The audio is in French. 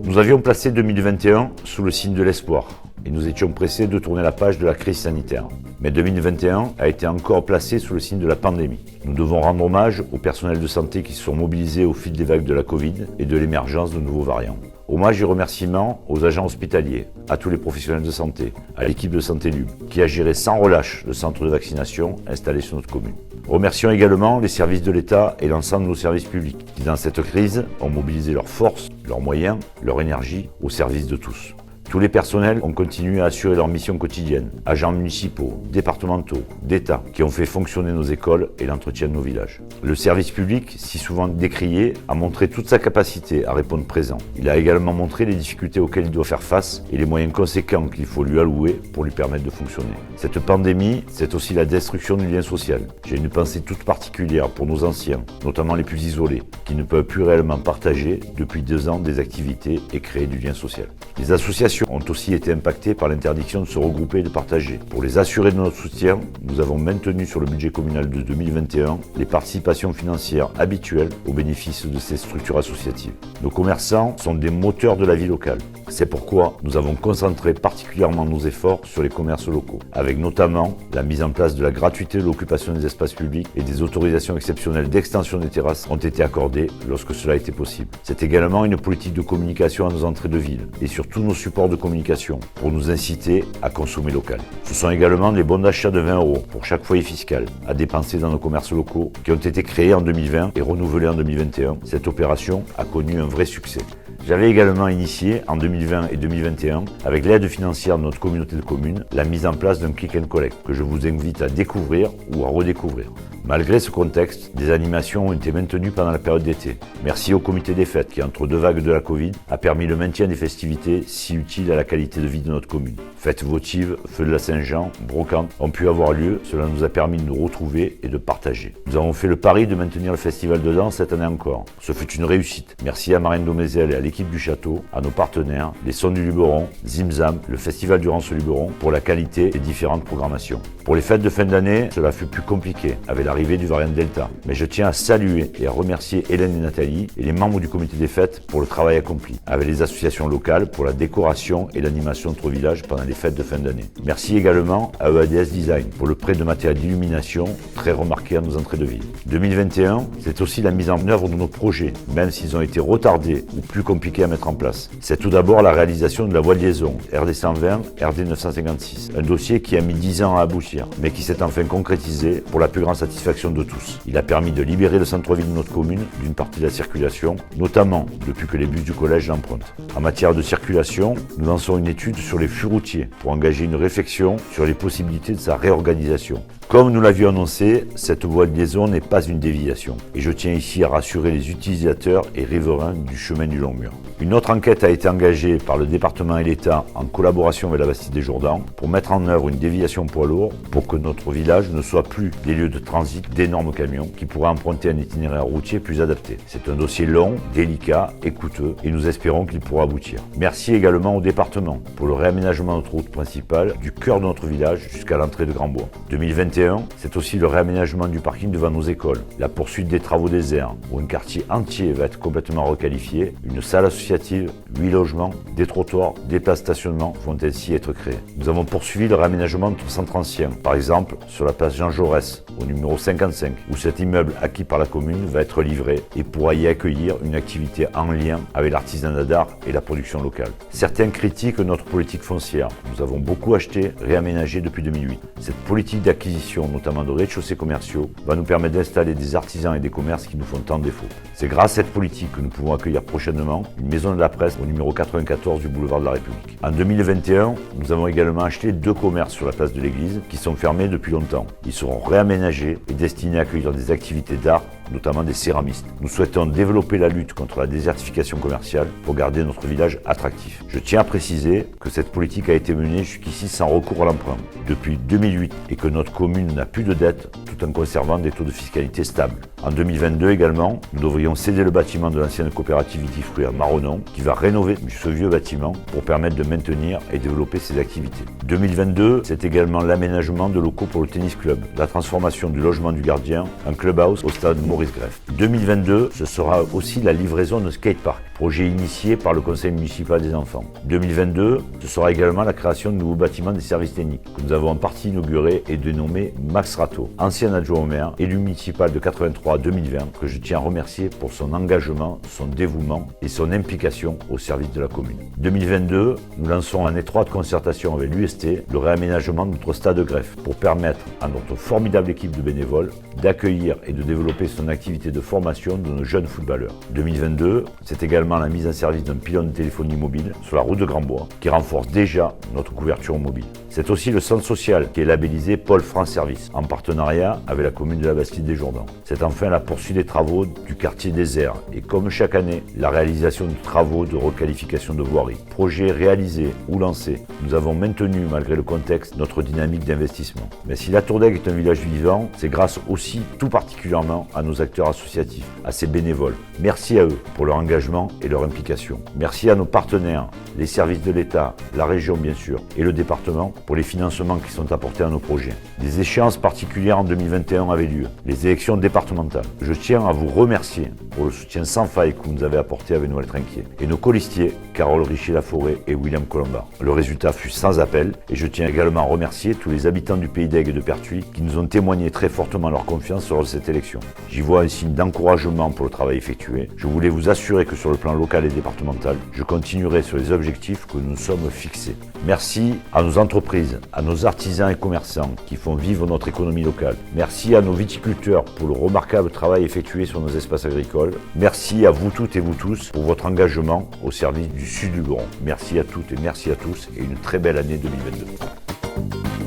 Nous avions placé 2021 sous le signe de l'espoir et nous étions pressés de tourner la page de la crise sanitaire. Mais 2021 a été encore placé sous le signe de la pandémie. Nous devons rendre hommage aux personnels de santé qui se sont mobilisés au fil des vagues de la Covid et de l'émergence de nouveaux variants. Hommage et remerciements aux agents hospitaliers, à tous les professionnels de santé, à l'équipe de Santé Lub, qui a géré sans relâche le centre de vaccination installé sur notre commune. Remercions également les services de l'État et l'ensemble de nos services publics, qui dans cette crise ont mobilisé leurs forces, leurs moyens, leur énergie au service de tous. Tous les personnels ont continué à assurer leur mission quotidienne, agents municipaux, départementaux, d'État, qui ont fait fonctionner nos écoles et l'entretien de nos villages. Le service public, si souvent décrié, a montré toute sa capacité à répondre présent. Il a également montré les difficultés auxquelles il doit faire face et les moyens conséquents qu'il faut lui allouer pour lui permettre de fonctionner. Cette pandémie, c'est aussi la destruction du lien social. J'ai une pensée toute particulière pour nos anciens, notamment les plus isolés, qui ne peuvent plus réellement partager depuis 2 ans des activités et créer du lien social. Les associations ont aussi été impactés par l'interdiction de se regrouper et de partager. Pour les assurer de notre soutien, nous avons maintenu sur le budget communal de 2021 les participations financières habituelles au bénéfice de ces structures associatives. Nos commerçants sont des moteurs de la vie locale. C'est pourquoi nous avons concentré particulièrement nos efforts sur les commerces locaux, avec notamment la mise en place de la gratuité de l'occupation des espaces publics et des autorisations exceptionnelles d'extension des terrasses ont été accordées lorsque cela a été possible. C'est également une politique de communication à nos entrées de ville et sur tous nos supports de communication pour nous inciter à consommer local. Ce sont également des bons d'achat de 20 € pour chaque foyer fiscal à dépenser dans nos commerces locaux qui ont été créés en 2020 et renouvelés en 2021. Cette opération a connu un vrai succès. J'avais également initié en 2020 et 2021, avec l'aide financière de notre communauté de communes, la mise en place d'un click and collect que je vous invite à découvrir ou à redécouvrir. Malgré ce contexte, des animations ont été maintenues pendant la période d'été. Merci au comité des fêtes qui, entre 2 vagues de la Covid, a permis le maintien des festivités si utiles à la qualité de vie de notre commune. Fêtes votives, feux de la Saint-Jean, brocantes ont pu avoir lieu. Cela nous a permis de nous retrouver et de partager. Nous avons fait le pari de maintenir le festival de danse cette année encore. Ce fut une réussite. Merci à Marine Domézel et à l'équipe du château, à nos partenaires, les Sons du Luberon, Zimzam, le Festival du Rance-Luberon, pour la qualité des différentes programmations. Pour les fêtes de fin d'année, cela fut plus compliqué avec l'arrivée du variant Delta. Mais je tiens à saluer et à remercier Hélène et Nathalie et les membres du comité des fêtes pour le travail accompli, avec les associations locales pour la décoration et l'animation de notre village pendant les fêtes de fin d'année. Merci également à EADS Design pour le prêt de matériel d'illumination très remarqué à nos entrées de ville. 2021, c'est aussi la mise en œuvre de nos projets, même s'ils ont été retardés ou plus compliqués à mettre en place. C'est tout d'abord la réalisation de la voie de liaison RD 120, RD 956, un dossier qui a mis 10 ans à aboutir, mais qui s'est enfin concrétisé pour la plus grande satisfaction de tous. Il a permis de libérer le centre-ville de notre commune d'une partie de la circulation, notamment depuis que les bus du collège l'empruntent. En matière de circulation, nous lançons une étude sur les flux routiers pour engager une réflexion sur les possibilités de sa réorganisation. Comme nous l'avions annoncé, cette voie de liaison n'est pas une déviation. Et je tiens ici à rassurer les utilisateurs et riverains du chemin du Long Mur. Une autre enquête a été engagée par le département et l'État en collaboration avec la Bastide des Jourdans pour mettre en œuvre une déviation poids lourd pour que notre village ne soit plus des lieux de transit d'énormes camions qui pourraient emprunter un itinéraire routier plus adapté. C'est un dossier long, délicat et coûteux et nous espérons qu'il pourra aboutir. Merci également au département pour le réaménagement de notre route principale du cœur de notre village jusqu'à l'entrée de Grandbois. 2021, c'est aussi le réaménagement du parking devant nos écoles, la poursuite des travaux déserts où un quartier entier va être complètement requalifié, une salle associative, 8 logements, des trottoirs, des places de stationnement vont ainsi être créés. Nous avons poursuivi le réaménagement de notre centre ancien, par exemple sur la place Jean Jaurès, au numéro 55, où cet immeuble acquis par la commune va être livré et pourra y accueillir une activité en lien avec l'artisanat d'art et la production locale. Certains critiquent notre politique foncière. Nous avons beaucoup acheté, réaménagé depuis 2008. Cette politique d'acquisition, notamment de rez-de-chaussée commerciaux, va nous permettre d'installer des artisans et des commerces qui nous font tant défaut. C'est grâce à cette politique que nous pouvons accueillir prochainement une maison de la presse au numéro 94 du boulevard de la République. En 2021, nous avons également acheté 2 commerces sur la place de l'église qui sont fermés depuis longtemps. Ils seront réaménagés et destinés à accueillir des activités d'art, notamment des céramistes. Nous souhaitons développer la lutte contre la désertification commerciale pour garder notre village attractif. Je tiens à préciser que cette politique a été menée jusqu'ici sans recours à l'emprunt depuis 2008 et que notre commune n'a plus de dette tout en conservant des taux de fiscalité stables. En 2022 également, nous devrions céder le bâtiment de l'ancienne coopérative vitifruit à Maronon qui va rénover ce vieux bâtiment pour permettre de maintenir et développer ses activités. 2022, c'est également l'aménagement de locaux pour le tennis club, la transformation du logement du gardien en clubhouse au stade Maurice Greff. 2022, ce sera aussi la livraison d'un skatepark, projet initié par le conseil municipal des enfants. 2022, ce sera également la création de nouveaux bâtiments des services techniques, que nous avons en partie inauguré et dénommé Max Rato, ancien adjoint au maire, élu municipal de 83 à 2020, que je tiens à remercier pour son engagement, son dévouement et son implication au service de la commune. 2022, nous lançons en étroite concertation avec l'UST le réaménagement de notre stade de Greff pour permettre à notre formidable équipe de bénévoles d'accueillir et de développer son activité de formation de nos jeunes footballeurs. 2022, c'est également la mise en service d'un pylône de téléphonie mobile sur la route de Grandbois qui renforce déjà notre couverture mobile. C'est aussi le centre social qui est labellisé Pôle France Service en partenariat avec la commune de la Bastide-des-Jourdans. C'est enfin la poursuite des travaux du quartier des Airs et comme chaque année, la réalisation de travaux de requalification de voirie. Projets réalisés ou lancés, nous avons maintenu malgré le contexte notre dynamique d'investissement. Mais si la Tourdaigue est un village vivant, c'est grâce aussi tout particulièrement à nos acteurs associatifs, à ces bénévoles. Merci à eux pour leur engagement et leur implication. Merci à nos partenaires, les services de l'État, la région bien sûr et le département pour les financements qui sont apportés à nos projets. Des échéances particulières en 2021 avaient lieu, les élections départementales. Je tiens à vous remercier pour le soutien sans faille que vous nous avez apporté avec Noël Trinquier et nos colistiers, Carole Richer-Laforêt et William Colomba. Le résultat fut sans appel et je tiens également à remercier tous les habitants du Pays d'Aigue et de Pertuis qui nous ont témoigné très fortement leur confiance lors de cette élection. J'y vois un signe d'encouragement pour le travail effectué. Je voulais vous assurer que sur le plan local et départemental, je continuerai sur les objectifs que nous nous sommes fixés. Merci à nos entreprises, à nos artisans et commerçants qui font vivre notre économie locale. Merci à nos viticulteurs pour le remarquable travail effectué sur nos espaces agricoles. Merci à vous toutes et vous tous pour votre engagement au service du Sud du Luberon. Merci à toutes et merci à tous et une très belle année 2022.